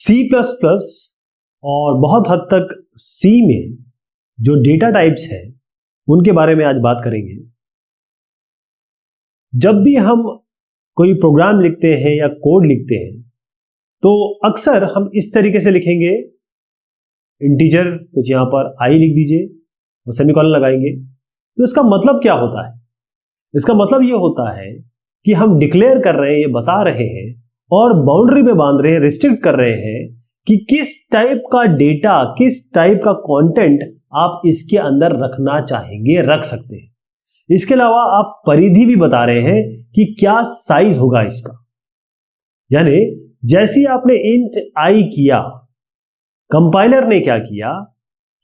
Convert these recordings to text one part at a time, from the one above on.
C++ और बहुत हद तक C में जो डेटा टाइप्स है उनके बारे में आज बात करेंगे। जब भी हम कोई प्रोग्राम लिखते हैं या कोड लिखते हैं तो अक्सर हम इस तरीके से लिखेंगे, इंटीजर कुछ यहाँ पर i लिख दीजिए और सेमीकोलन लगाएंगे। तो इसका मतलब क्या होता है? इसका मतलब ये होता है कि हम डिक्लेयर कर रहे हैं, ये बता रहे हैं और बाउंड्री में बांध रहे हैं, रिस्ट्रिक्ट कर रहे हैं कि किस टाइप का डेटा, किस टाइप का कंटेंट आप इसके अंदर रखना चाहेंगे, रख सकते हैं। इसके अलावा आप परिधि भी बता रहे हैं कि क्या साइज होगा इसका। यानी जैसे आपने इंट i किया, कंपाइलर ने क्या किया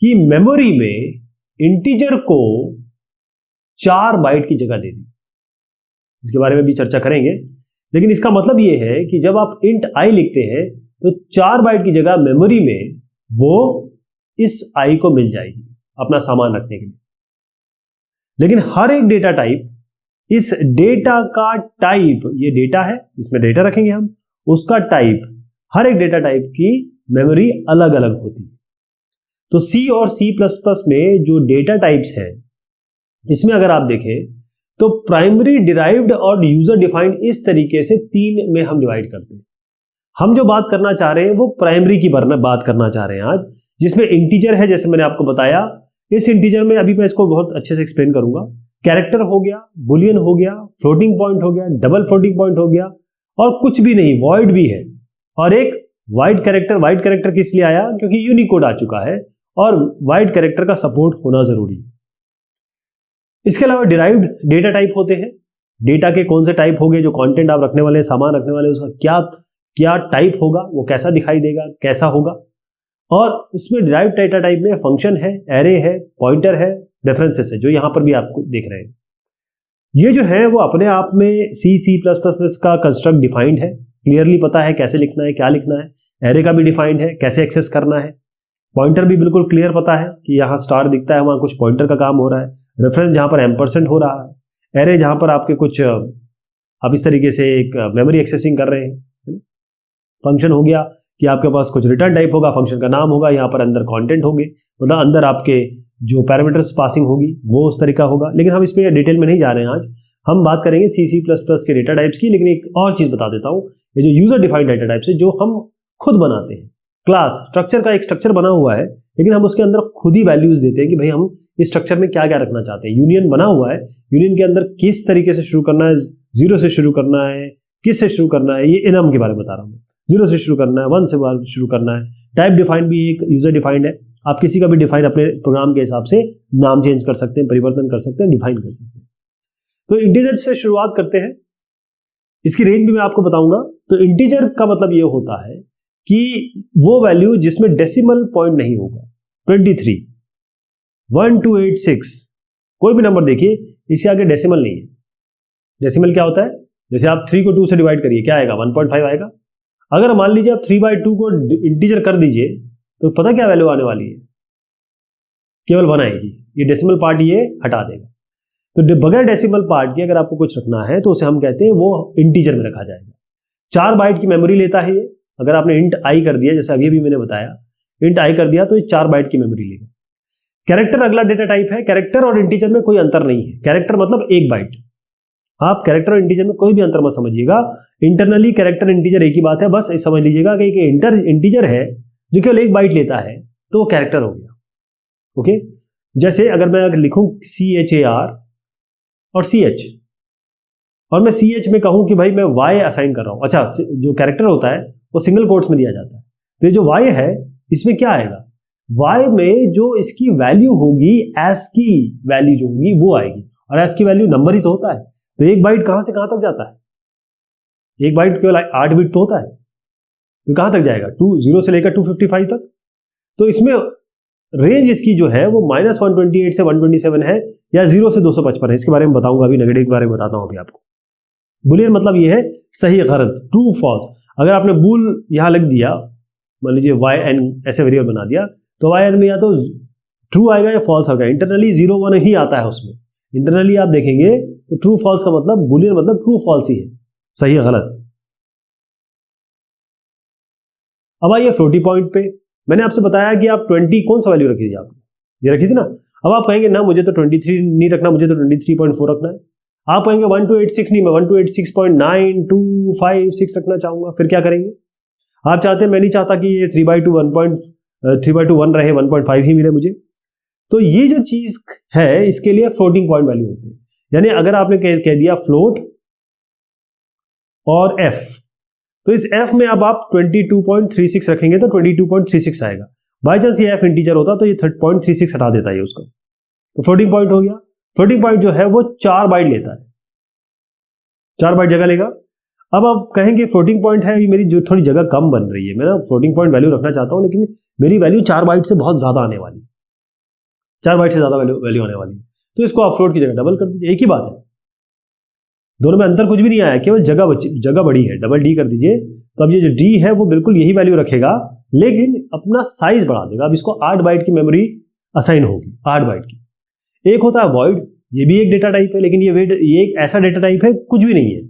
कि मेमोरी में इंटीजर को 4 बाइट की जगह दे दी। इसके बारे में भी चर्चा करेंगे, लेकिन इसका मतलब यह है कि जब आप इंट i लिखते हैं तो 4 बाइट की जगह मेमोरी में वो इस i को मिल जाएगी अपना सामान रखने के लिए। लेकिन हर एक डेटा टाइप, इस डेटा का टाइप, ये डेटा है, इसमें डेटा रखेंगे हम, उसका टाइप, हर एक डेटा टाइप की मेमोरी अलग अलग होती है। तो C और C++ में जो डेटा टाइप्स है, इसमें अगर आप देखें तो प्राइमरी, डिराइव्ड और यूजर डिफाइंड, इस तरीके से 3 में हम डिवाइड करते हैं। हम जो बात करना चाह रहे हैं वो प्राइमरी की बात करना चाह रहे हैं आज, जिसमें इंटीजर है, जैसे मैंने आपको बताया। इस इंटीजर में अभी मैं इसको बहुत अच्छे से एक्सप्लेन करूंगा। कैरेक्टर हो गया, बुलियन हो गया, फ्लोटिंग पॉइंट हो गया, डबल फ्लोटिंग पॉइंट हो गया, और कुछ भी नहीं, वॉइड भी है, और एक वाइड कैरेक्टर। वाइड कैरेक्टर किस लिए आया? क्योंकि यूनिकोड आ चुका है और वाइड कैरेक्टर का सपोर्ट होना जरूरी है। इसके अलावा डिराइव्ड डेटा टाइप होते हैं। डेटा के कौन से टाइप हो गए, जो कंटेंट आप रखने वाले, सामान रखने वाले, उसका क्या क्या टाइप होगा, वो कैसा दिखाई देगा, कैसा होगा। और उसमें डिराइव्ड डेटा टाइप में फंक्शन है, एरे है, पॉइंटर है, रेफरेंसेस है, जो यहां पर भी आपको देख रहे हैं। ये जो है वो अपने आप में C++ का कंस्ट्रक्ट डिफाइंड है, क्लियरली पता है कैसे लिखना है, क्या लिखना है। एरे का भी डिफाइंड है, कैसे एक्सेस करना है। पॉइंटर भी बिल्कुल क्लियर पता है कि यहाँ स्टार दिखता है, वहां कुछ पॉइंटर का काम हो रहा है। रेफरेंस जहां पर एम्परसेंड हो रहा है। एरे जहां पर आपके कुछ आप इस तरीके से एक मेमोरी एक्सेसिंग कर रहे हैं। फंक्शन हो गया कि आपके पास कुछ रिटर्न टाइप होगा, फंक्शन का नाम होगा, यहाँ पर अंदर कंटेंट होंगे, मतलब अंदर आपके जो पैरामीटर्स पासिंग होगी वो उस तरीका होगा। लेकिन हम इसमें डिटेल में नहीं जा रहे हैं। आज हम बात करेंगे C++ के डेटा टाइप्स की। लेकिन एक और चीज बता देता हूँ, ये जो यूजर डिफाइंड डेटा टाइप्स है, जो हम खुद बनाते हैं। क्लास स्ट्रक्चर का एक स्ट्रक्चर बना हुआ है, लेकिन हम उसके अंदर खुद ही वैल्यूज देते हैं कि भाई हम इस स्ट्रक्चर में क्या क्या रखना चाहते हैं। यूनियन बना हुआ है, यूनियन के अंदर किस तरीके से शुरू करना है, 0 से शुरू करना है, किस से शुरू करना है, ये इनम के बारे में बता रहा हूँ। 0 से शुरू करना है, 1 से शुरू करना है। टाइप डिफाइंड भी एक यूजर डिफाइंड है। आप किसी का भी डिफाइन अपने प्रोग्राम के हिसाब से नाम चेंज कर सकते हैं, परिवर्तन कर सकते हैं, डिफाइन कर सकते हैं। तो इंटीजर से शुरुआत करते हैं। इसकी रेंज भी मैं आपको बताऊंगा। तो इंटीजर का मतलब ये होता है कि वो वैल्यू जिसमें डेसिमल पॉइंट नहीं होगा। 23, 1286, कोई भी नंबर देखिए, इससे आगे डेसिमल नहीं है। डेसिमल क्या होता है? जैसे आप 3 को 2 से डिवाइड करिए, क्या आएगा? 1.5 आएगा। अगर मान लीजिए आप 3/2 को इंटीजर कर दीजिए तो पता क्या वैल्यू आने वाली है? केवल 1 आएगी। ये डेसिमल पार्ट ये हटा देगा। तो बगैर डेसिमल पार्ट के अगर आपको कुछ रखना है तो उसे हम कहते हैं वो इंटीजर में रखा जाएगा। 4 बाइट की मेमोरी लेता है ये। अगर आपने इंट i कर दिया, जैसे अभी भी मैंने बताया, इंट i कर दिया तो ये 4 बाइट की मेमोरी लेगा। कैरेक्टर अगला डेटा टाइप है। कैरेक्टर और इंटीजर में कोई अंतर नहीं है। कैरेक्टर मतलब 1 बाइट। आप कैरेक्टर और इंटीजर में कोई भी अंतर मत समझिएगा। इंटरनली कैरेक्टर इंटीजर एक ही बात है। बस समझ लीजिएगा कि इंटीजर है जो केवल 1 बाइट लेता है तो वो कैरेक्टर हो गया। ओके, जैसे अगर मैं लिखूं CHAR और CH, और मैं CH में कहूं कि भाई मैं Y असाइन कर रहा हूं। अच्छा, जो कैरेक्टर होता है वो सिंगल कोट्स में दिया जाता है। तो ये जो Y है, इसमें क्या आएगा? Y में जो इसकी वैल्यू होगी, ASCII वैल्यू जो होगी वो आएगी। और ASCII वैल्यू नंबर ही तो होता है। तो 1 बाइट कहां से कहां तक जाता है? 1 बाइट केवल 8 बिट तो होता है, तो कहां तक जाएगा? 0 से लेकर 255 तक। तो इसमें रेंज इसकी जो है वो -128 से 127 है, या 0 से 255 है। इसके बारे में बताऊंगा अभी, नेगेटिव के बारे में बताता हूं अभी आपको। बुलियन मतलब ये है सही गलत, ट्रू फॉल्स। अगर आपने बूल यहां लिख दिया, मान लीजिए yn ऐसे वेरिएबल बना दिया, तो yn में या तो ट्रू आएगा या फॉल्स आएगा। इंटरनली 0 1 ही आता है उसमें। इंटरनली आप देखेंगे तो ट्रू फॉल्स का मतलब, बुलियन मतलब ट्रू फॉल्स ही है, सही गलत। अब आइए फ्लोटिंग पॉइंट पे। मैंने आपसे बताया कि आप 20 कौन सा वैल्यू रखी थी आपने, ये रखी थी ना। अब आप कहेंगे ना मुझे तो 23 नहीं रखना, मुझे तो 23.4 रखना है। आप कहेंगे 1286 नहीं, मैं 1286.9256 रखना चाहूंगा। फिर क्या करेंगे, आप चाहते हैं, मैं नहीं चाहता कि ये 3/2 1 रहे, 1.5 ही मिले मुझे। तो ये जो चीज है इसके लिए फ्लोटिंग पॉइंट वैल्यू होती है। यानी अगर आपने कह दिया फ्लोट और एफ, तो इस एफ में अब आप 22.36 रखेंगे तो 22.36 आएगा। बाई चांस ये एफ इंटीजर होता तो ये 0.36 हटा देता है उसका, तो फ्लोटिंग पॉइंट हो गया। फ्लोटिंग पॉइंट जो है वो 4 बाइट लेता है, 4 बाइट जगह लेगा। अब आप कहेंगे फ्लोटिंग पॉइंट है, ये मेरी जो थोड़ी जगह कम बन रही है, मैं ना फ्लोटिंग पॉइंट वैल्यू रखना चाहता हूं, लेकिन मेरी वैल्यू 4 बाइट से बहुत ज्यादा आने वाली, 4 बाइट से ज्यादा वैल्यू आने वाली है, तो इसको आप फ्लोट की जगह डबल कर दीजिए। एक ही बात है, दोनों में अंतर कुछ भी नहीं आया, केवल जगह बड़ी है, डबल डी कर दीजिए। तो अब ये जो डी है वो बिल्कुल यही वैल्यू रखेगा, लेकिन अपना साइज बढ़ा देगा। अब इसको 8 बाइट की मेमोरी असाइन होगी, 8 बाइट की। एक होता है वॉइड, ये भी एक डेटा टाइप है, लेकिन ये एक ऐसा डेटा टाइप है कुछ भी नहीं है,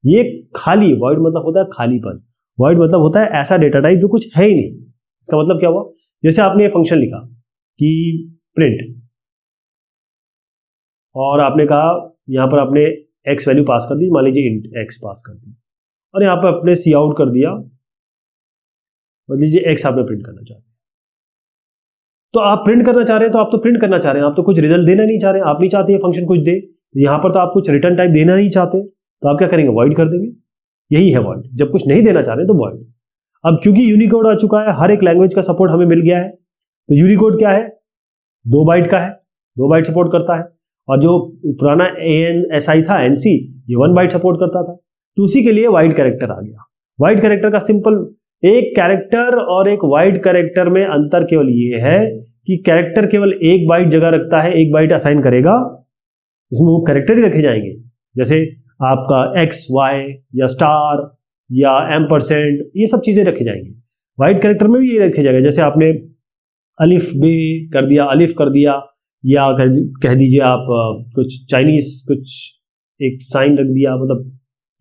ये खाली। वॉइड मतलब होता है खालीपन, वॉइड मतलब होता है ऐसा डेटा टाइप जो कुछ है ही नहीं। इसका मतलब क्या हुआ, जैसे आपने ये फंक्शन लिखा कि प्रिंट, और आपने कहा यहां पर आपने एक्स वैल्यू पास कर दी, मान लीजिए इंट एक्स पास कर दी, और यहां पर अपने सी आउट कर दिया, मान लीजिए एक्स आपने प्रिंट करना चाहते हैं। तो आप प्रिंट करना चाह रहे हैं, तो आप तो प्रिंट करना चाह रहे हैं, आप तो कुछ रिजल्ट देना नहीं चाह रहे हैं, आप नहीं चाहते ये फंक्शन कुछ दे। यहां पर तो आप कुछ रिटर्न टाइप देना नहीं चाहते, तो आप क्या करेंगे, वॉइड कर देंगे। यही है वॉइड, जब कुछ नहीं देना चाह रहे तो वॉइड। अब क्योंकि यूनिकोड आ चुका है, हर एक लैंग्वेज का सपोर्ट हमें मिल गया है, तो यूनिकोड क्या है, 2 बाइट का है, 2 बाइट सपोर्ट करता है। और जो पुराना ANSI था, NC, ये 1 बाइट सपोर्ट करता था, तो उसी के लिए वाइड कैरेक्टर आ गया। वाइड कैरेक्टर का सिंपल, एक कैरेक्टर और एक वाइड कैरेक्टर में अंतर केवल ये है कि कैरेक्टर केवल 1 बाइट जगह रखता है, 1 बाइट असाइन करेगा, इसमें वो कैरेक्टर ही रखे जाएंगे, जैसे आपका X, Y या स्टार या %, ये सब चीजें रखी जाएंगी। वाइड कैरेक्टर में भी ये रखे जाएगा, जैसे आपने अलिफ बे कर दिया, अलिफ कर दिया, या कह दीजिए आप कुछ चाइनीज कुछ एक साइन रख दिया, मतलब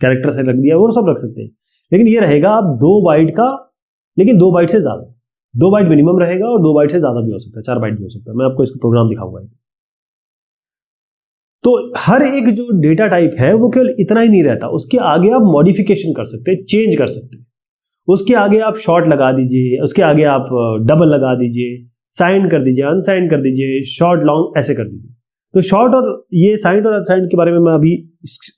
कैरेक्टर से रख दिया, वो सब रख सकते हैं। लेकिन ये रहेगा आप 2 बाइट का, लेकिन 2 बाइट से ज्यादा, 2 बाइट मिनिमम रहेगा, और 2 बाइट से ज्यादा भी हो सकता है, 4 बाइट भी हो सकता है। मैं आपको इसका प्रोग्राम दिखाऊंगा। तो हर एक जो डेटा टाइप है वो केवल इतना ही नहीं रहता, उसके आगे आप मॉडिफिकेशन कर सकते हैं, चेंज कर सकते हैं। उसके आगे आप शॉर्ट लगा दीजिए, उसके आगे आप डबल लगा दीजिए, साइन कर दीजिए, अनसाइन कर दीजिए, शॉर्ट लॉन्ग ऐसे कर दीजिए। तो शॉर्ट और ये साइन और अनसाइन के बारे में मैं अभी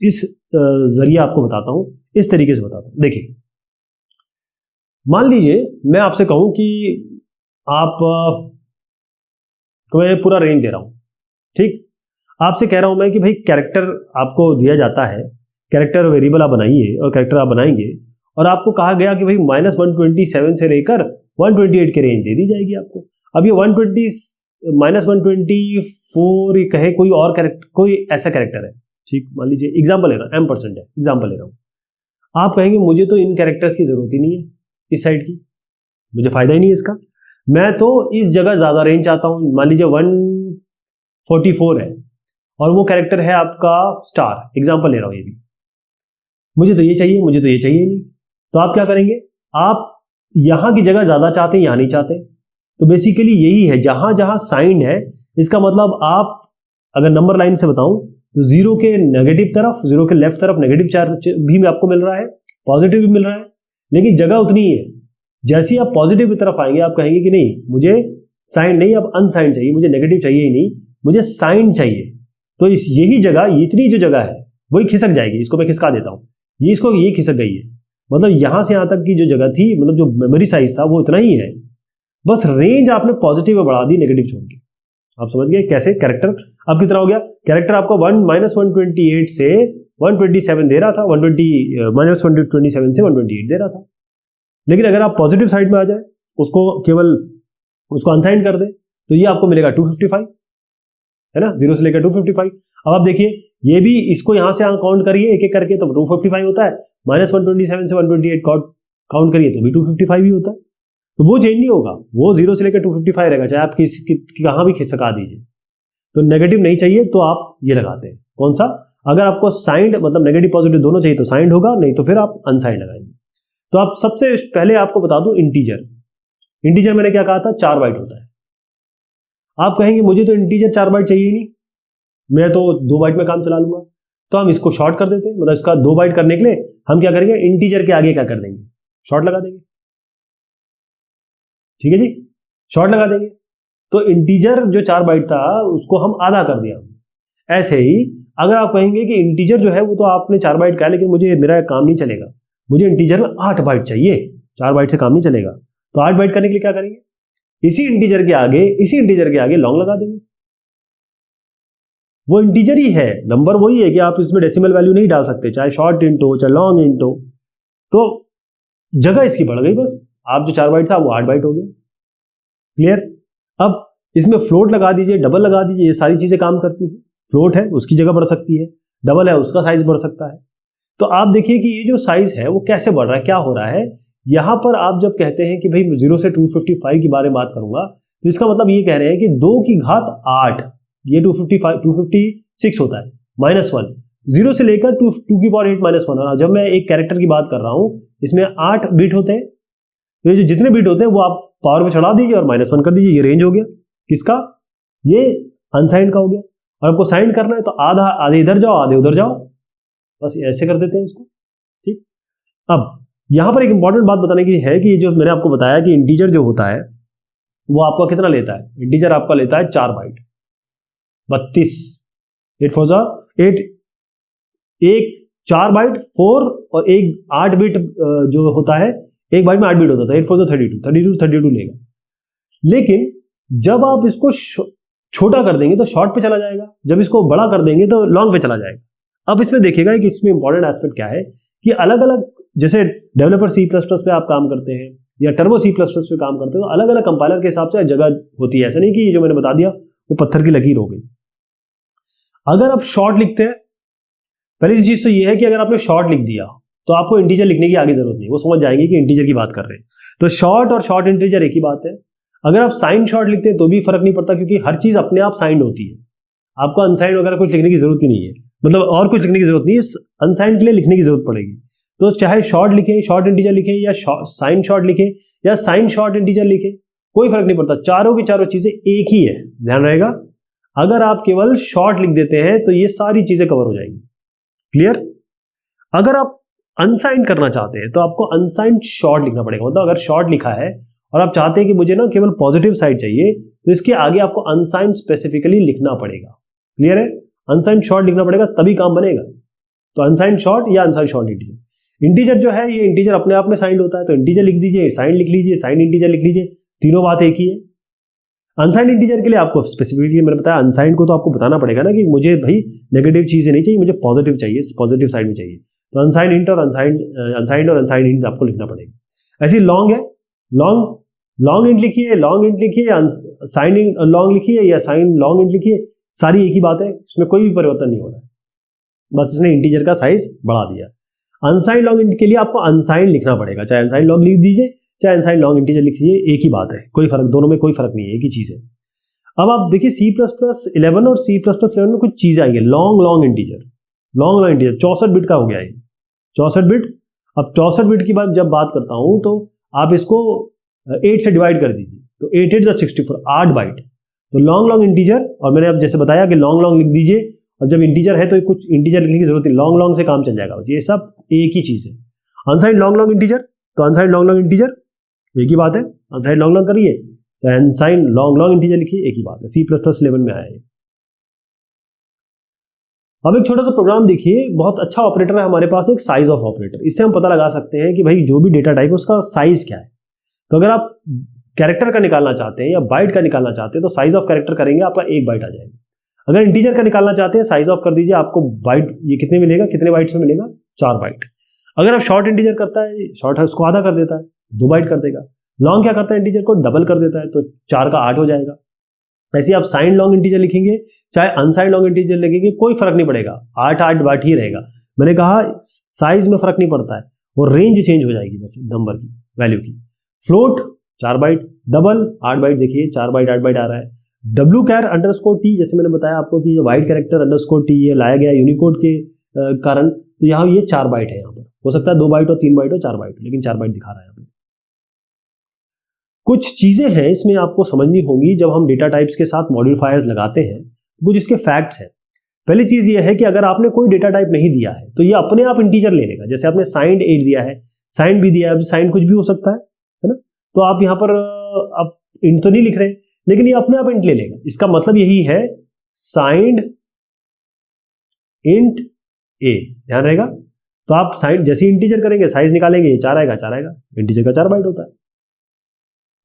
इस जरिए आपको बताता हूं, इस तरीके से बताता हूं। देखिए, मान लीजिए मैं आपसे कहूं कि आप मैं पूरा रेंज दे रहा हूं, ठीक, आपसे कह रहा हूं मैं कि भाई कैरेक्टर आपको दिया जाता है, कैरेक्टर वेरिएबल आप बनाइए और कैरेक्टर आप बनाएंगे, और आपको कहा गया कि भाई -127 से लेकर 128 के रेंज दे दी जाएगी आपको। अब ये 124 कहे कोई और कैरेक्टर, कोई ऐसा कैरेक्टर है, ठीक, मान लीजिए एग्जाम्पल ले रहा हूं, M% है, एग्जाम्पल ले रहा हूं। आप कहेंगे मुझे तो इन कैरेक्टर्स की जरूरत ही नहीं है, इस साइड की मुझे फायदा ही नहीं है इसका, मैं तो इस जगह ज्यादा रेंज चाहता हूं। मान लीजिए 144 है और वो कैरेक्टर है आपका स्टार, एग्जाम्पल ले रहा हूं, ये भी मुझे तो ये चाहिए, मुझे तो ये चाहिए नहीं। तो आप क्या करेंगे, आप यहां की जगह ज्यादा चाहते हैं, यहां नहीं चाहते। तो बेसिकली यही है, जहां जहां साइन है, इसका मतलब आप अगर नंबर लाइन से बताऊं तो 0 के नेगेटिव तरफ, 0 के लेफ्ट तरफ नेगेटिव चार्ज भी आपको मिल रहा है, पॉजिटिव भी मिल रहा है, लेकिन जगह उतनी ही है। जैसे ही आप पॉजिटिव की तरफ आएंगे, आप कहेंगे कि नहीं मुझे साइन नहीं, अब अनसाइन चाहिए, मुझे नेगेटिव चाहिए ही नहीं, मुझे साइन चाहिए। तो इस यही जगह, इतनी जो जगह है वही खिसक जाएगी। इसको मैं खिसका देता हूं, ये खिसक गई है, मतलब यहां से यहां तक की जो जगह थी, मतलब जो मेमोरी साइज था वो इतना ही है, बस रेंज आपने पॉजिटिव में बढ़ा दी, नेगेटिव छोड़ के। आप समझ गए कैसे? कैरेक्टर अब कितना हो गया, कैरेक्टर आपको -128 से 127 दे रहा था, -127 से 128 दे रहा था। लेकिन अगर आप पॉजिटिव साइड में आ जाए, उसको अनसाइन कर दे, तो ये आपको मिलेगा 255, है ना, 0 से लेकर 255। अब आप देखिए, ये भी इसको यहां से काउंट करिए एक एक करके, तो 255 होता है, -127 से 128 काउंट करिए तो भी 255 ही होता है। तो वो चेंज नहीं होगा, वो 0 से लेकर 255 रहेगा, चाहे आप कहां भी खिसका दीजिए। तो नेगेटिव नहीं चाहिए तो आप ये लगाते हैं, कौन सा, अगर आपको साइंड मतलब नेगेटिव पॉजिटिव दोनों चाहिए तो साइंड होगा, नहीं तो फिर आप अनसाइंड लगाएंगे। तो आप सबसे पहले आपको बता दूं इंटीजर मैंने क्या कहा था, 4 बाइट होता है। आप कहेंगे मुझे तो इंटीजर 4 बाइट चाहिए ही नहीं, मैं तो 2 बाइट में काम चला लूंगा। तो हम इसको शॉर्ट कर देते हैं, मतलब इसका 2 बाइट करने के लिए हम क्या करेंगे, इंटीजर के आगे क्या कर देंगे, शॉर्ट लगा देंगे। ठीक है जी, शॉर्ट लगा देंगे। तो इंटीजर जो 4 बाइट था उसको हम आधा कर दिया। ऐसे ही अगर आप कहेंगे कि इंटीजर जो है वो तो आपने 4 बाइट का है, लेकिन मुझे मेरा काम नहीं चलेगा, मुझे इंटीजर में 8 बाइट चाहिए, 4 बाइट से काम नहीं चलेगा, तो 8 बाइट करने के लिए क्या करेंगे, इसी इंटीजर के आगे लॉन्ग लगा देंगे। वो इंटीजर ही है, नंबर वही है कि आप इसमें डेसिमल वैल्यू नहीं डाल सकते, चाहे शॉर्ट इंट हो चाहे लॉन्ग इंट हो। तो जगह इसकी बढ़ गई, बस आप जो 4 बाइट था वो 8 बाइट हो गया। क्लियर। अब इसमें फ्लोट लगा दीजिए, डबल लगा दीजिए, ये सारी चीजें काम करती है। फ्लोट है उसकी जगह बढ़ सकती है, डबल है उसका साइज बढ़ सकता है। तो आप देखिए कि ये जो साइज है वो कैसे बढ़ रहा है, क्या हो रहा है। यहां पर आप जब कहते हैं कि भाई 0 से 255 की बारे में बात करूंगा, तो इसका मतलब ये कह रहे हैं कि 2 की घात 8, ये 256 होता है, -1, 0 से लेकर 2 की पावर 8 -1। जब मैं एक कैरेक्टर की बात कर रहा हूं, इसमें 8 बिट होते हैं, तो ये जो जितने बिट होते हैं वो आप पावर में चढ़ा दीजिए और -1 कर दीजिए, ये रेंज हो गया किसका, ये अनसाइंड का हो गया। और आपको साइंड करना है तो आधे इधर जाओ आधे उधर जाओ, बस ऐसे कर देते हैं इसको। ठीक। अब यहां पर एक इंपॉर्टेंट बात बताने की है कि जो मैंने आपको बताया कि इंटीजर जो होता है वो आपका कितना लेता है, इंटीजर आपका लेता है 4 बाइट, 32, 8 4 जा 8, एक 4 बाइट 4 और एक 8 बिट जो होता है, एक बाइट में 8 बिट होता था, 8 4 जा 32 लेगा। लेकिन जब आप इसको छोटा कर देंगे तो शॉर्ट पे चला जाएगा, जब इसको बड़ा कर देंगे तो लॉन्ग पे चला जाएगा। अब इसमें देखिएगा कि इसमें इंपॉर्टेंट एस्पेक्ट क्या है कि अलग अलग, जैसे डेवलपर C++ पे आप काम करते हैं या टर्बो C++ पे काम करते हैं, तो अलग अलग कंपाइलर के हिसाब से जगह होती है। ऐसा नहीं कि जो मैंने बता दिया वो पत्थर की लकीर हो गई। अगर आप शॉर्ट लिखते हैं, पहली चीज तो ये है कि अगर आपने शॉर्ट लिख दिया तो आपको इंटीजर लिखने की आगे जरूरत नहीं, वो समझ जाएंगे कि इंटीजर की बात कर रहे हैं। तो शॉर्ट और शॉर्ट इंटीजर एक ही बात है। अगर आप साइन शॉर्ट लिखते हैं तो भी फर्क नहीं पड़ता, क्योंकि हर चीज अपने आप साइंड होती है, आपको अनसाइंड वगैरह कुछ लिखने की जरूरत ही नहीं है, मतलब और कुछ लिखने की जरूरत नहीं है, अनसाइंड के लिए लिखने की जरूरत पड़ेगी। तो चाहे शॉर्ट लिखें, शॉर्ट इंटीजर लिखें, या साइन शॉर्ट लिखें या साइन शॉर्ट इंटीजर लिखें, कोई फर्क नहीं पड़ता, चारों की चारों चीजें एक ही है, ध्यान रहेगा। अगर आप केवल शॉर्ट लिख देते हैं तो ये सारी चीजें कवर हो जाएंगी। क्लियर। अगर आप अनसाइंड करना चाहते हैं तो आपको अनसाइंड शॉर्ट लिखना पड़ेगा, मतलब अगर शॉर्ट लिखा है और आप चाहते हैं कि मुझे ना केवल पॉजिटिव साइड चाहिए, तो इसके आगे आपको अनसाइंड स्पेसिफिकली लिखना पड़ेगा। क्लियर है, अनसाइंड शॉर्ट लिखना पड़ेगा तभी काम बनेगा। तो अनसाइंड शॉर्ट या अनसाइंड शॉर्ट इंटीजर। इंटीजर जो है ये इंटीजर अपने आप में साइंड होता है, तो इंटीजर लिख दीजिए, साइंड लिख लीजिए, साइंड इंटीजर लिख लीजिए, तीनों बात एक ही है। अनसाइंड इंटीजर के लिए आपको स्पेसिफिकली मैंने बताया, अनसाइंड को तो आपको बताना पड़ेगा ना कि मुझे भाई नेगेटिव चीजें नहीं चाहिए, मुझे पॉजिटिव चाहिए, पॉजिटिव साइड में चाहिए। तो अनसाइंड इंट और अनसाइंड इंट आपको लिखना पड़ेगा। ऐसी लॉन्ग है, लॉन्ग इंट लिखिए, लॉन्ग इंट लिखिए, साइन लॉन्ग लिखिए या साइन लॉन्ग इंट लिखिए, सारी एक ही बात है, इसमें कोई भी परिवर्तन नहीं हो रहा है, बस इसने इंटीजर का साइज बढ़ा दिया। अनसाइन लॉन्ग इंट के लिए आपको अनसाइन लिखना पड़ेगा, चाहे अनसाइन लॉन्ग लिख दीजिए चाहे अनसाइन लॉन्ग इंटीजर लिख लीजिए, एक ही बात है, कोई फर्क, दोनों में कोई फर्क नहीं है, एक ही चीज है। अब आप देखिए C++11 और C++11 में कुछ चीज आएंगे, लॉन्ग इंटीजर 64 बिट का हो गया है, 64 बिट। अब 64 बिट की जब बात करता हूं तो आप इसको 8 से डिवाइड कर दीजिए, तो 8 8 64, 8 बाइट। तो लॉन्ग इंटीजर, और मैंने अब जैसे बताया कि लॉन्ग लिख दीजिए, और जब इंटीजर है तो कुछ इंटीजर लिखने की जरूरत नहीं, लॉन्ग से काम चल जाएगा, ये सब एक ही चीज है। अनसाइंड लॉन्ग इंटीजर, तो अनसाइंड लॉन्ग इंटीजर एक ही बात है, अनसाइंड लॉन्ग करिए, तो अनसाइंड लॉन्ग इंटीजर लिखिए, एक ही बात है। C++11 में आया है। अब एक छोटा सा प्रोग्राम देखिए, बहुत अच्छा ऑपरेटर है हमारे पास, एक साइज ऑफ ऑपरेटर। इससे हम पता लगा सकते हैं कि भाई जो भी डेटा टाइप है उसका साइज क्या है। तो अगर आप कैरेक्टर का निकालना चाहते हैं या बाइट का निकालना चाहते हैं तो साइज ऑफ कैरेक्टर करेंगे, आपका 1 बाइट आ जाएगा। अगर इंटीजर का निकालना चाहते हैं साइज ऑफ कर दीजिए, आपको बाइट ये कितने मिलेगा, कितने बाइट्स में मिलेगा, 4 बाइट। अगर आप शॉर्ट इंटीजर करता है, शॉर्ट है उसको आधा कर देता है, 2 बाइट कर देगा। लॉन्ग क्या करता है, इंटीजर को डबल कर देता है, तो 4 का 8 हो जाएगा। ऐसे आप साइन लॉन्ग इंटीजर लिखेंगे चाहे अनसाइन लॉन्ग इंटीजर लिखेंगे, कोई फर्क नहीं पड़ेगा, 8 बाइट ही रहेगा। मैंने कहा साइज में फर्क नहीं पड़ता है, वो रेंज चेंज हो जाएगी बस नंबर की, वैल्यू की। फ्लोट 4 बाइट, डबल 8 बाइट, देखिए 4 बाइट 8 बाइट आ रहा है। WChar_T, जैसे मैंने बताया आपको कि वाइड कैरेक्टर _T ये लाया गया यूनिकोड के कारण, तो यहाँ ये 4 बाइट है यहाँ पर, हो सकता है 2 बाइट हो, 3 बाइट हो, 4 बाइट हो, लेकिन 4 बाइट दिखा रहा है यहाँ पे। कुछ चीजें हैं इसमें आपको समझनी होंगी जब हम डेटा टाइप्स के साथ मॉडिफायर्स लगाते हैं। कुछ इसके फैक्ट्स हैं। पहली चीज ये है कि अगर आपने कोई डेटा टाइप नहीं दिया है तो ये अपने आप इंटीजर ले लेगा। जैसे आपने साइंड एज दिया है, साइंड भी दिया है, अब साइंड कुछ भी हो सकता है ना। तो आप यहाँ पर आप इंट तो नहीं लिख रहे, लेकिन ये अपने आप इंट ले लेगा। इसका मतलब यही है साइंड इंट ए, ध्यान रहेगा। तो आप साइंड जैसे इंटीजर करेंगे, साइज निकालेंगे, 4 आएगा, 4 आएगा। इंटीजर का 4 बाइट होता है।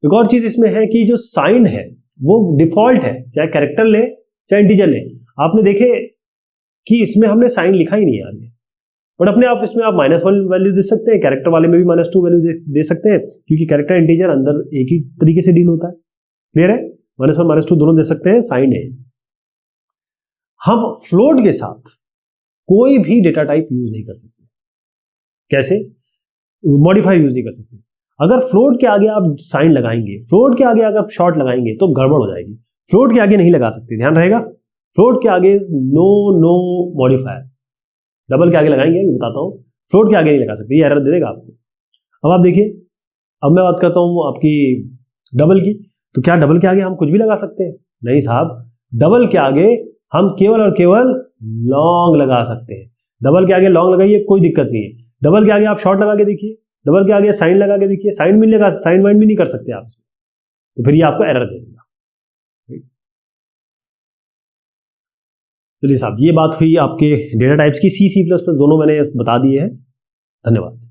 एक और चीज इसमें है कि जो साइंड है वो डिफॉल्ट है, चाहे कैरेक्टर ले चाहे इंटीजर ले। आपने देखे कि इसमें हमने साइन लिखा ही नहीं है आगे, बट अपने आप इसमें आप -1 वैल्यू दे सकते हैं, कैरेक्टर वाले में भी -2 वैल्यू दे सकते हैं, क्योंकि कैरेक्टर इंटीजर अंदर एक ही तरीके से डील होता है। क्लियर है? -1 -2 दोनों दे सकते हैं, साइन है। हम फ्लोट के साथ कोई भी डेटा टाइप यूज नहीं कर सकते। कैसे? मॉडिफाई यूज नहीं कर सकते। अगर फ्लोट के आगे आप साइन लगाएंगे, फ्लोट के आगे अगर आप शॉर्ट लगाएंगे तो गड़बड़ हो जाएगी। फ्लोट के आगे नहीं लगा सकते, ध्यान रहेगा। फ्लोट के आगे नो मॉडिफायर, डबल के आगे लगाएंगे, मैं बताता हूं। फ्लोट के आगे नहीं लगा सकते, ये एरर दे देगा आपको। अब आप देखिए, अब मैं बात करता हूं आपकी डबल की। तो क्या डबल के आगे हम कुछ भी लगा सकते हैं? नहीं साहब, डबल के आगे हम केवल और केवल लॉन्ग लगा सकते हैं। डबल के आगे लॉन्ग लगाइए, कोई दिक्कत नहीं है। डबल के आगे आप शॉर्ट लगा के देखिए, डबल के आगे साइन लगा के देखिए, साइन भी लगा, साइन वाइन भी नहीं कर सकते आप इसमें, तो फिर ये आपको एरर दे देगा। चलिए साहब, ये बात हुई आपके डेटा टाइप्स की। C++ दोनों मैंने बता दिए हैं। धन्यवाद।